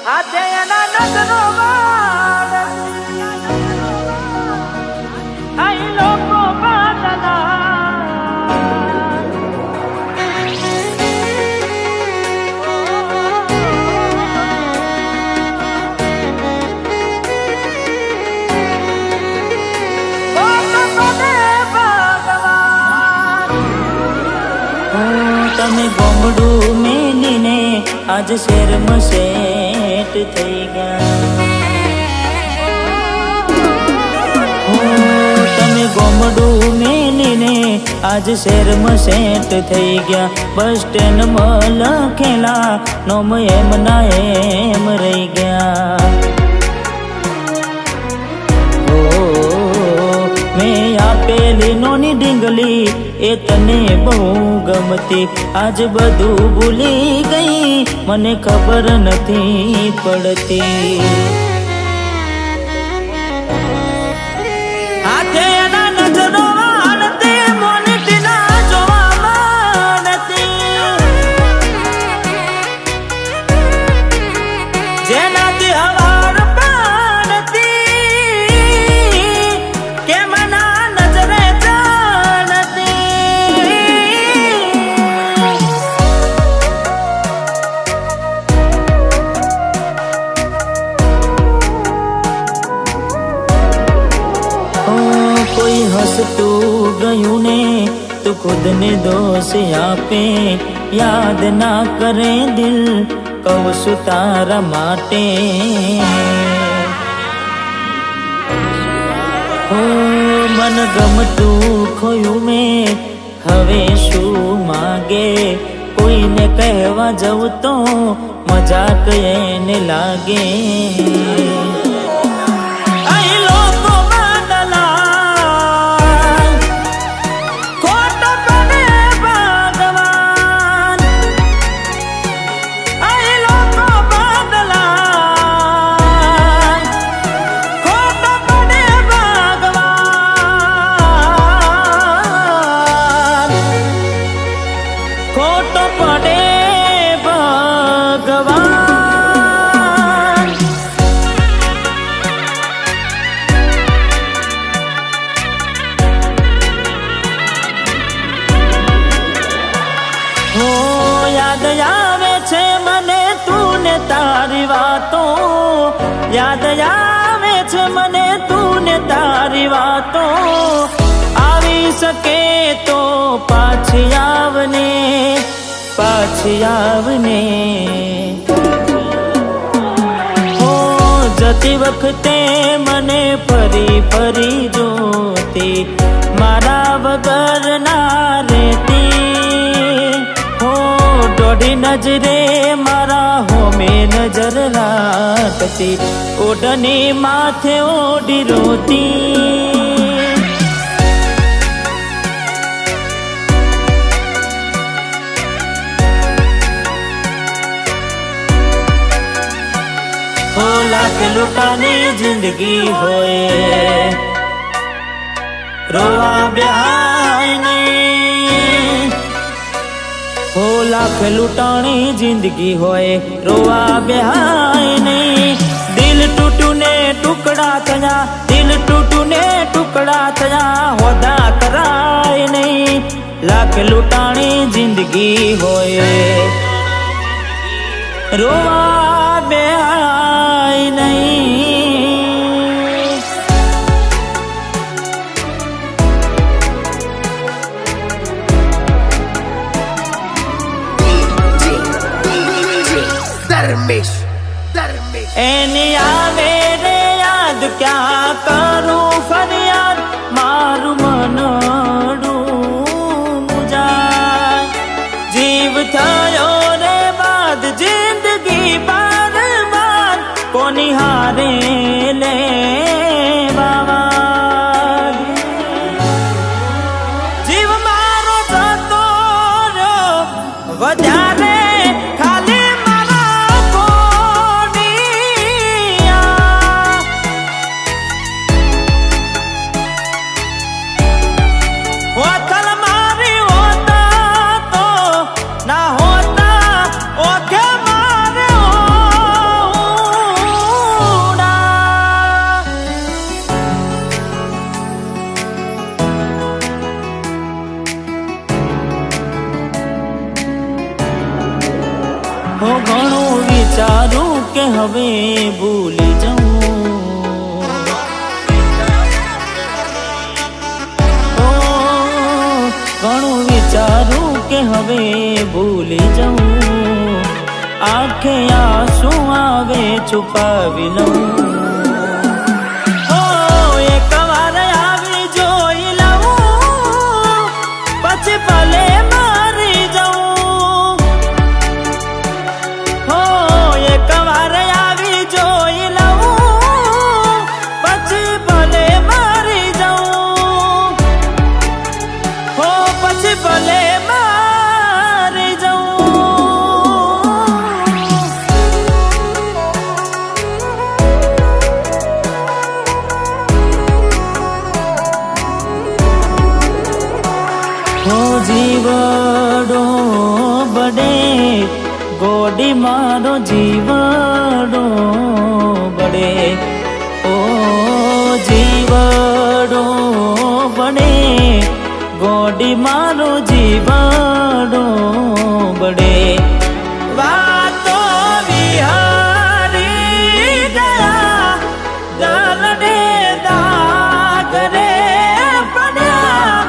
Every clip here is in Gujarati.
હાથે એના નજરો વાળ આઈ લોકો બાદલા તમે ગોમડું મેલીને આજ શહેરમાં સેટ થઈ ગયા. તમે ગોમડું મેલીને આજ શહેરમાં સેટ થઈ ગયા. બસ સ્ટેન્ડમાં લખેલા નોમ એમ ના એમ રહી ગયા. મેં આપેલી નોની ડીંગલી એ તને બહુ ગમતી. આજ બધું ભૂલી ગઈ મને ખબર નથી પડતી. હાથે એના નજરો વાળતી મોનટી ના જોવા માંડતી. જેનાથી હવાર પાડતી કે મના નજરે કોઈ હસતું ગયું ને તો ખુદને દોષ આપે. યાદ ના કરે દિલ કહું છું તારા માટે. મન ગમતું ખોયું મેં હવે શું માગે. કોઈને કહેવા જવું તો મજાક એને લાગે. યાદ આવે છે મને તું ને તારી વાતો. યાદ આવે છે મને તું ને તારી વાતો. આવી શકે તો પાછી આવને પાછી આવને. જતી વખતે મને ફરી ફરી જોતી. મારા વગર ના રહેતી. દોઢી નજરે મારા હોમે નજર રાખતી. ઓઢની માથે ઓઢી રોતી. હો લાખ લૂંટાની જિંદગી હોય રોવા બેહાય નહીં. હો લાખ લૂંટાણી જિંદગી હોય રોવા બેહાય નહીં. દિલ તૂટું ને ટુકડા થયા. દિલ તૂટું ને ટુકડા થયા. હોદા કરાય નહીં. લાખ લૂંટાણી જિંદગી હોય રોવા બેહાય નહીં. એની આવે રે યાદ ક્યાં કરું ફરિયાદ. મારું મનડું મુજાય. જીવ થયો રે બાદ જિંદગી બારબાદ. કોની હારે લે બાવા. જીવ મારો જતો રહ્યો વધારે હો ઘણું વિચારું કે હવે ભૂલી જાઉં, ઘણું વિચારું કે હવે ભૂલી જાઉં, આંખે આંસુ આવે છુપાવી લઉં, એક વાર આવી જોઈ લઉં પછી ભલે મારી જાઉં, એક વાર આવી જોઈ લઉં પછી ભલે મારી જાઉં, પછી ભલે મારી જાઉં. જીવડો બડે ગોડી મારો જીવડો બડે, ઓ જીવડો બડે ગોડી મારો જીવડો બડે, વાતો વિહારી ગયા દરડે દાગ રે પડ્યા,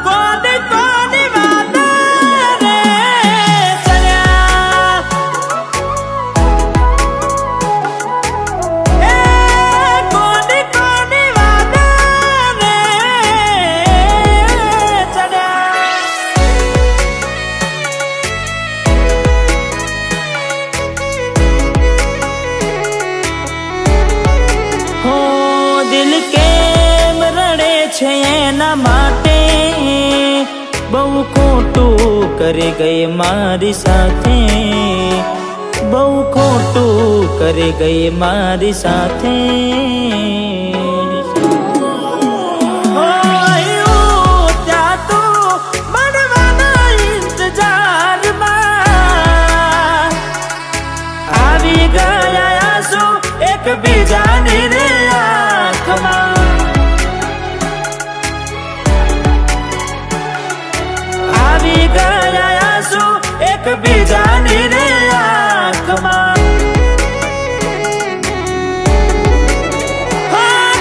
કોની કોની વાત રે ચડ્યા, એ કોની કોની વાત રે ચડ્યા. હો દિલ કેમ રડે છે એના માટે, બહુ ખોટું કરી ગઈ મારી સાથે, બહુ ખોટું કરી ગઈ મારી સાથે. ત્યાં તો મળવાના ઇંતજારમાં આવી ગયા આંસુ એકબીજાની રે આંખમાં, આવી ગયા આંસુ એકબીજાની રે આંખમાં.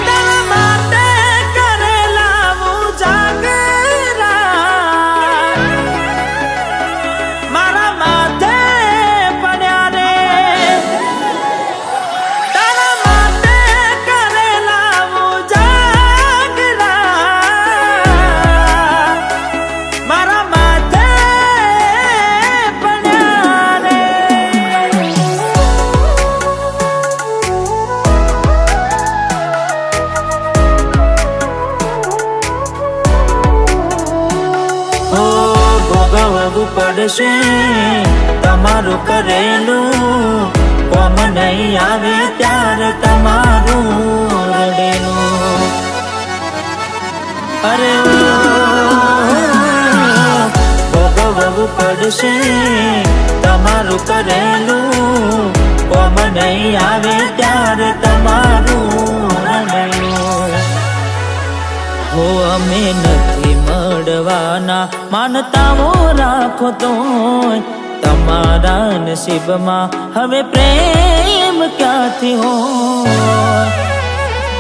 તારા માટે કરેલા હું જાગરા મારા માથે પડ્યા રે, તારા માટે કરેલા હું જાગરા મારા માથે પડ્યા રે. ભોગવવું પડશે તમારું કરેલું, કોમ નહીં આવે ત્યારે તમારું રડેલું, અરે ભોગવવું પડશે તમારું કરેલું, કોમ નહીં આવે ત્યારે તમારું રડેલું. હો અમે નથી મળવાના માનતાઓ રાખો તો તમારા નસીબમાં હવે પ્રેમ ક્યાંથી હોય,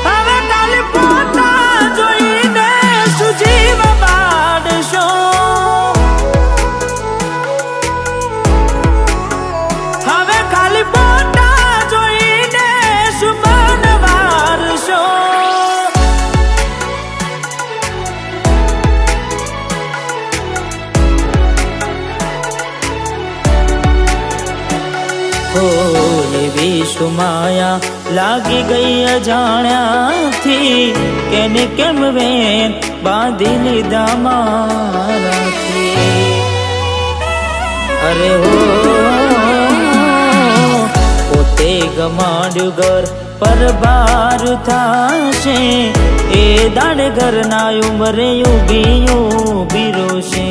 હવે કાલે પોતા જોઈને સુજીવ બાળશો, હવે ખાલી પોતા જોઈને સુમન વારશો. એવી સુમાયા લાગી ગઈ અજાણ્યાથી, કેને કેમ વેન બાંધી લીધા મારાથી. અરે હો પોતે ગમાડ્યું ઘર પર બાર થાશે, એ દાડે ઘરના ઉમરે ઉભી રોશે.